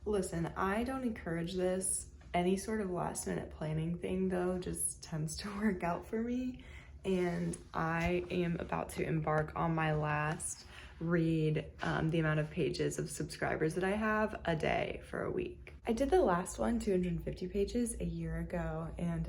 Listen, I don't encourage this. Any sort of last minute planning thing though just tends to work out for me. And I am about to embark on my last read the amount of pages of subscribers that I have a day for a week. I did the last one, 250 pages, a year ago, and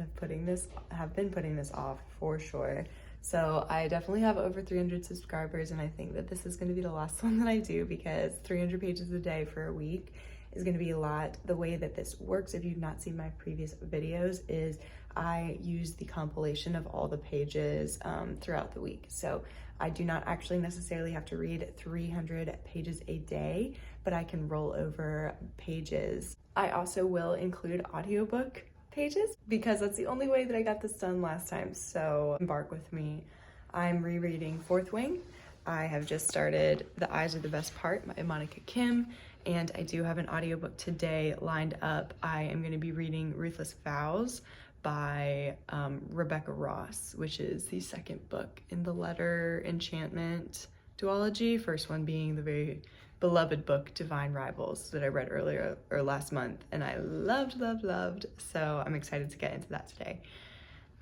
have been putting this off for sure. So I definitely have over 300 subscribers, and I think that this is going to be the last one that I do, because 300 pages a day for a week is going to be a lot. The way that this works, if you've not seen my previous videos, is I use the compilation of all the pages throughout the week. So I do not actually necessarily have to read 300 pages a day, but I can roll over pages. I also will include audiobook pages because that's the only way that I got this done last time. So embark with me. I'm rereading Fourth Wing. I have just started The Eyes Are the Best Part by Monica Kim, and I do have an audiobook today lined up. I am going to be reading Ruthless Vows by Rebecca Ross, which is the second book in the Letter Enchantment duology, first one being the very beloved book Divine Rivals that I read last month, and I loved. So I'm excited to get into that today.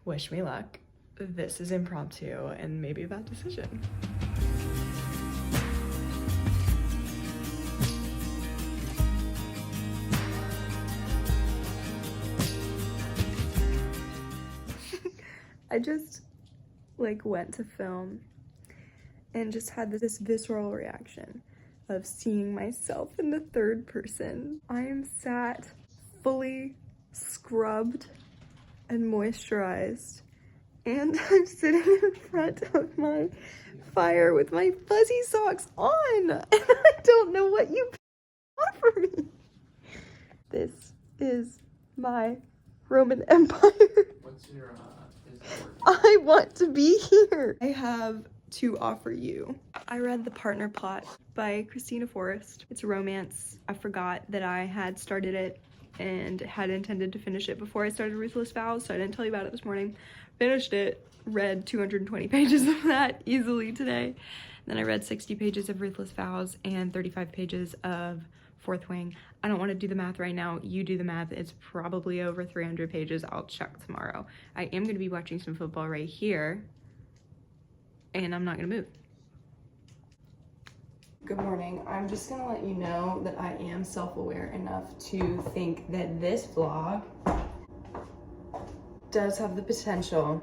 Wish me luck. This is impromptu and maybe a bad decision. I just went to film and just had this visceral reaction of seeing myself in the third person. I am sat fully scrubbed and moisturized, and I'm sitting in front of my fire with my fuzzy socks on, and I don't know what you offer me. This is my Roman Empire. What's your I want to be here. I have to offer you. I read The Partner Plot by Christina Forrest. It's a romance. I forgot that I had started it and had intended to finish it before I started Ruthless Vows, so I didn't tell you about it this morning. Finished it, read 220 pages of that easily today. Then I read 60 pages of Ruthless Vows and 35 pages of Fourth Wing. I don't want to do the math right now. You do the math. It's probably over 300 pages. I'll check tomorrow. I am going to be watching some football right here, and I'm not going to move. Good morning. I'm just going to let you know that I am self-aware enough to think that this vlog does have the potential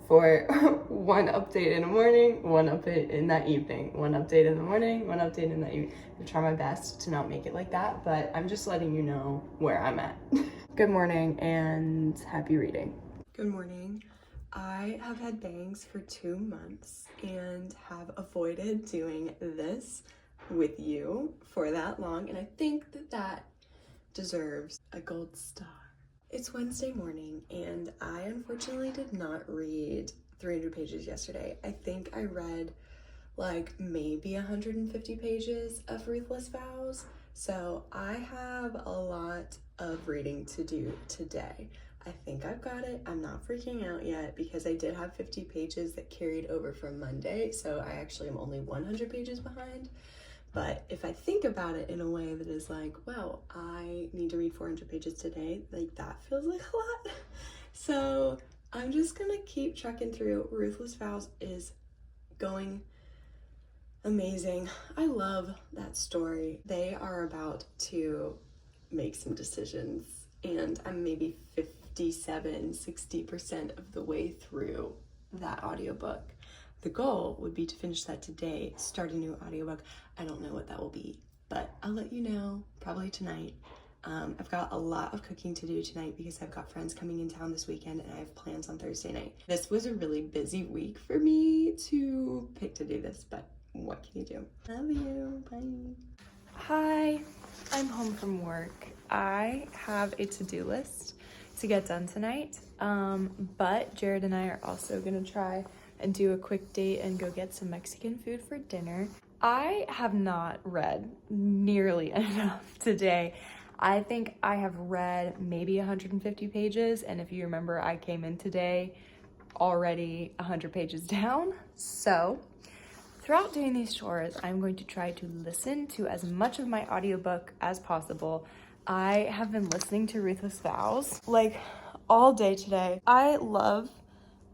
for one update in the morning, one update in that evening, one update in the morning, one update in the evening. I try my best to not make it like that, but I'm just letting you know where I'm at. Good morning and happy reading. Good morning. I have had bangs for 2 months and have avoided doing this with you for that long, and I think that that deserves a gold star. It's Wednesday morning, and I unfortunately did not read 300 pages yesterday. I think I read maybe 150 pages of Ruthless Vows, so I have a lot of reading to do today. I think I've got it. I'm not freaking out yet because I did have 50 pages that carried over from Monday, so I actually am only 100 pages behind. But if I think about it in a way that is well, I need to read 400 pages today, that feels like a lot. So I'm just gonna keep trucking through. Ruthless Vows is going amazing. I love that story. They are about to make some decisions, and I'm maybe 60% of the way through that audiobook. The goal would be to finish that today, start a new audiobook. I don't know what that will be, but I'll let you know probably tonight. I've got a lot of cooking to do tonight because I've got friends coming in town this weekend and I have plans on Thursday night. This was a really busy week for me to pick to do this, but what can you do? Love you, bye. Hi, I'm home from work. I have a to-do list to get done tonight, but Jared and I are also gonna try and do a quick date and go get some Mexican food for dinner. I have not read nearly enough today. I think I have read maybe 150 pages, and if you remember, I came in today already 100 pages down. So throughout doing these chores, I'm going to try to listen to as much of my audiobook as possible. I have been listening to Ruthless Vows like all day today. I love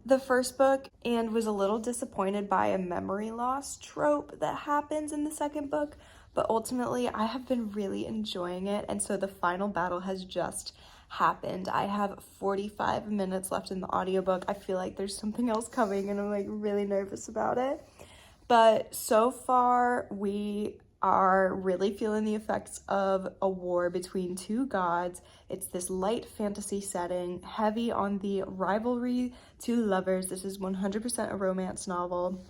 the first book and was a little disappointed by a memory loss trope that happens in the second book, but ultimately I have been really enjoying it, and so the final battle has just happened. I have 45 minutes left in the audiobook. I feel like there's something else coming and I'm like really nervous about it. But so far we are really feeling the effects of a war between two gods. It's this light fantasy setting, heavy on the rivalry to lovers. This is 100% a romance novel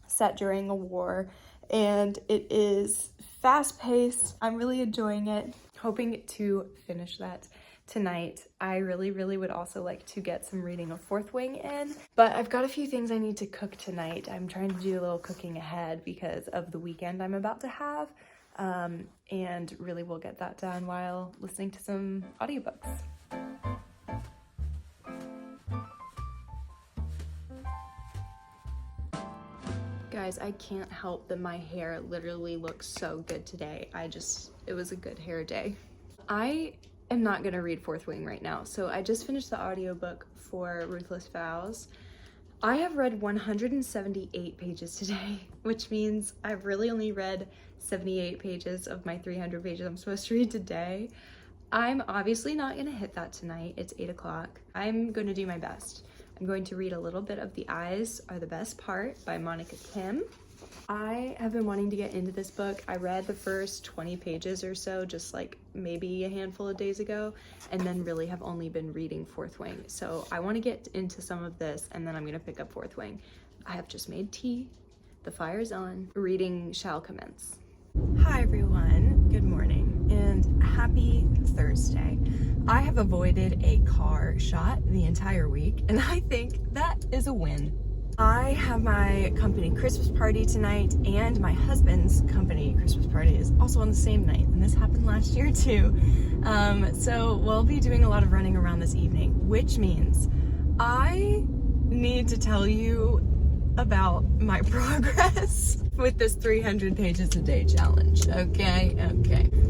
set during a war, and it is fast-paced. I'm really enjoying it. Hoping to finish that tonight. I really would also like to get some reading of Fourth Wing in, but I've got a few things I need to cook tonight. I'm trying to do a little cooking ahead because of the weekend I'm about to have, and really will get that done while listening to some audiobooks. Guys, I can't help that my hair literally looks so good today. It was a good hair day. I am not gonna read Fourth Wing right now. So I just finished the audiobook for Ruthless Vows. I have read 178 pages today, which means I've really only read 78 pages of my 300 pages I'm supposed to read today. I'm obviously not gonna hit that tonight. It's 8 o'clock. I'm gonna do my best. I'm going to read a little bit of The Eyes Are the Best Part by Monica Kim. I have been wanting to get into this book. I read the first 20 pages or so just like maybe a handful of days ago, and then really have only been reading Fourth Wing. So I want to get into some of this and then I'm going to pick up Fourth Wing. I have just made tea. The fire's on. Reading shall commence. Hi everyone, good morning and happy Thursday. I have avoided a car shot the entire week and I think that is a win. I have my company Christmas party tonight, and my husband's company Christmas party is also on the same night, and this happened last year too. So we'll be doing a lot of running around this evening, which means I need to tell you about my progress with this 300 pages a day challenge. Okay.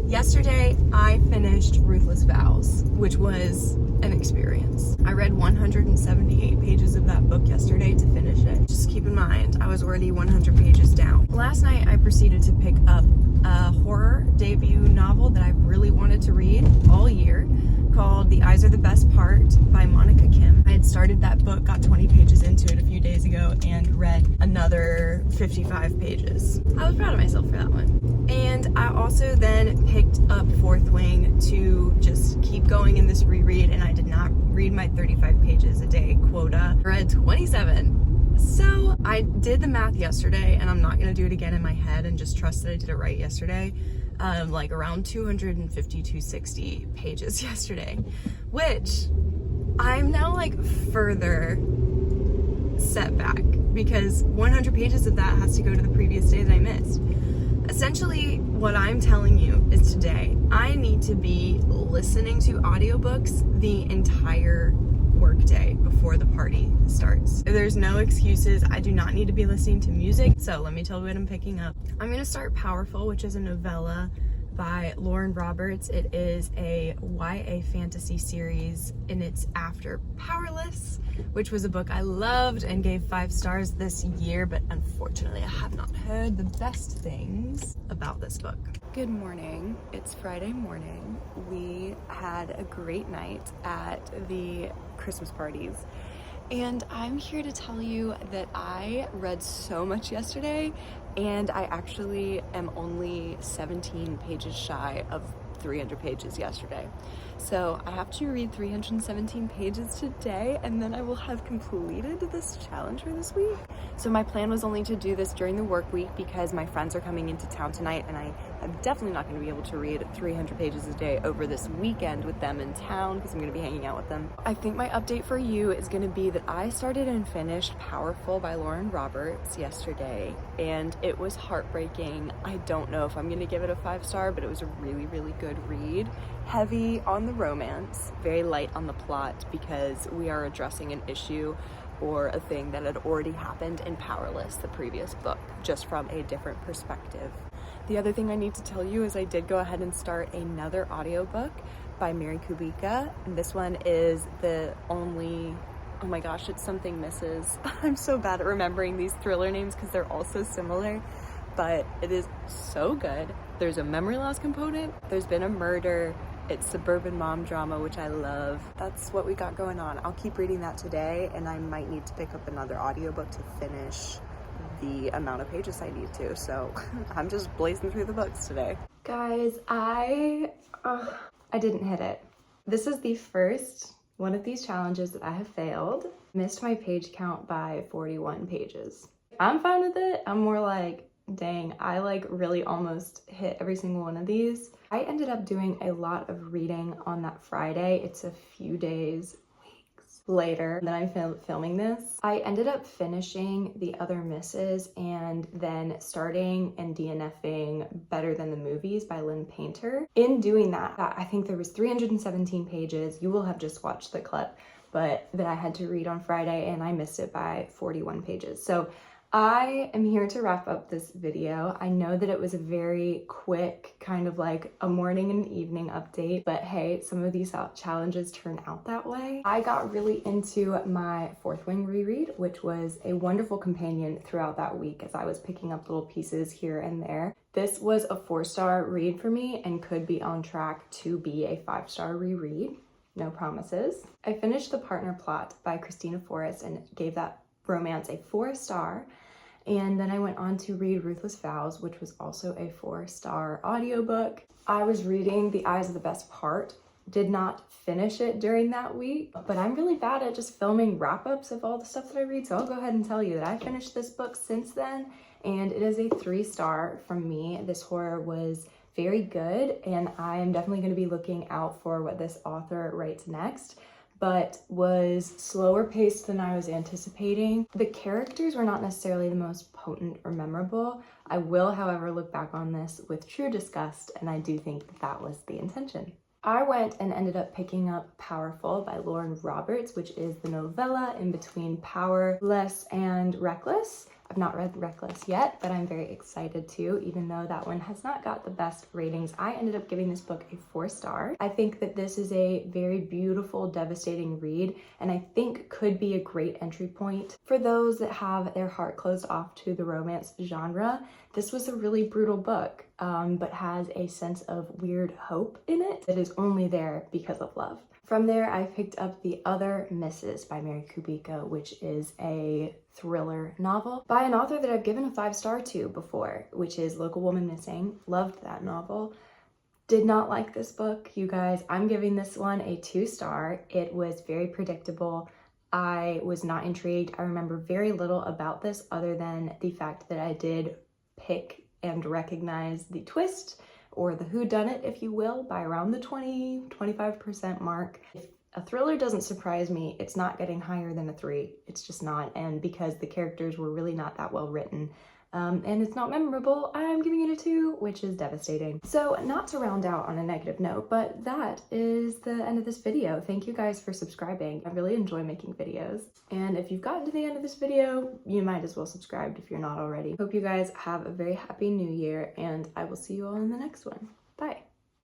Yesterday I finished Ruthless Vows, which was an experience. I read 178 pages of that book yesterday to finish it. Just keep in mind, I was already 100 pages down. Last night I proceeded to pick up a horror debut novel that I've really wanted to read all year, called The Eyes Are the Best Part by Monica Kim. I had started that book, got 20 pages into it a few days ago, and read another 55 pages. I was proud of myself for that one. And I also then picked up Fourth Wing to just keep going in this reread, and I did not read my 35 pages a day quota. I read 27. So I did the math yesterday, and I'm not gonna do it again in my head and just trust that I did it right yesterday. Like around 250, 260 pages yesterday, which I'm now like further set back because 100 pages of that has to go to the previous day that I missed. Essentially, what I'm telling you is today, I need to be listening to audiobooks the entire workday before the party starts. There's no excuses. I do not need to be listening to music. So let me tell you what I'm picking up. I'm going to start Powerful, which is a novella by Lauren Roberts. It is a YA fantasy series, and it's after Powerless, which was a book I loved and gave 5 stars this year, but unfortunately I have not heard the best things about this book. Good morning. It's Friday morning. We had a great night at the Christmas parties, and I'm here to tell you that I read so much yesterday, and I actually am only 17 pages shy of 300 pages yesterday. So I have to read 317 pages today, and then I will have completed this challenge for this week. So my plan was only to do this during the work week because my friends are coming into town tonight, and I am definitely not going to be able to read 300 pages a day over this weekend with them in town because I'm going to be hanging out with them. I think my update for you is going to be that I started and finished Powerful by Lauren Roberts yesterday, and it was heartbreaking. I don't know if I'm going to give it a 5-star, but it was a really, really good read. Heavy on the romance, very light on the plot because we are addressing an issue or a thing that had already happened in Powerless, the previous book, just from a different perspective. The other thing I need to tell you is I did go ahead and start another audiobook by Mary Kubica, and this one is the only, oh my gosh, it's something Mrs. I'm so bad at remembering these thriller names because they're all so similar, but it is so good. There's a memory loss component, there's been a murder, it's suburban mom drama, which I love. That's what we got going on. I'll keep reading that today, and I might need to pick up another audiobook to finish the amount of pages I need to, so I'm just blazing through the books today. Guys, I didn't hit it. This is the first one of these challenges that I have failed. Missed my page count by 41 pages. I'm fine with it. I'm more like, dang, I like really almost hit every single one of these. I ended up doing a lot of reading on that Friday. It's a few days, weeks later that I'm filming this. I ended up finishing The Other Misses and then starting and DNFing Better Than the Movies by Lynn Painter. In doing that, I think there was 317 pages. You will have just watched the clip, but that I had to read on Friday, and I missed it by 41 pages. So I am here to wrap up this video. I know that it was a very quick, kind of like a morning and evening update, but hey, some of these challenges turn out that way. I got really into my Fourth Wing reread, which was a wonderful companion throughout that week as I was picking up little pieces here and there. This was a 4-star read for me and could be on track to be a 5-star reread. No promises. I finished The Partner Plot by Christina Forrest and gave that romance a 4-star. And then I went on to read Ruthless Vows, which was also a 4-star audiobook. I was reading The Eyes of the Best Part. Did not finish it during that week, but I'm really bad at just filming wrap-ups of all the stuff that I read, so I'll go ahead and tell you that I finished this book since then, and it is a 3-star from me. This horror was very good, and I am definitely going to be looking out for what this author writes next, but was slower paced than I was anticipating. The characters were not necessarily the most potent or memorable. I will, however, look back on this with true disgust, and I do think that that was the intention. I went and ended up picking up Powerful by Lauren Roberts, which is the novella in between Powerless and Reckless. I've not read Reckless yet, but I'm very excited to, even though that one has not got the best ratings. I ended up giving this book a 4-star. I think that this is a very beautiful, devastating read, and I think could be a great entry point for those that have their heart closed off to the romance genre. This was a really brutal book, but has a sense of weird hope in it that is only there because of love. From there, I picked up The Other Misses by Mary Kubica, which is a thriller novel by an author that I've given a 5-star to before, which is Local Woman Missing. Loved that novel. Did not like this book, you guys. I'm giving this one a 2-star. It was very predictable. I was not intrigued. I remember very little about this other than the fact that I did pick and recognize the twist, or the whodunit, if you will, by around the 20-25% mark. If a thriller doesn't surprise me, it's not getting higher than a 3. It's just not, and because the characters were really not that well written, and it's not memorable, I'm giving it a 2, which is devastating. So not to round out on a negative note, but that is the end of this video. Thank you guys for subscribing. I really enjoy making videos. And if you've gotten to the end of this video, you might as well subscribe if you're not already. Hope you guys have a very happy new year, and I will see you all in the next one.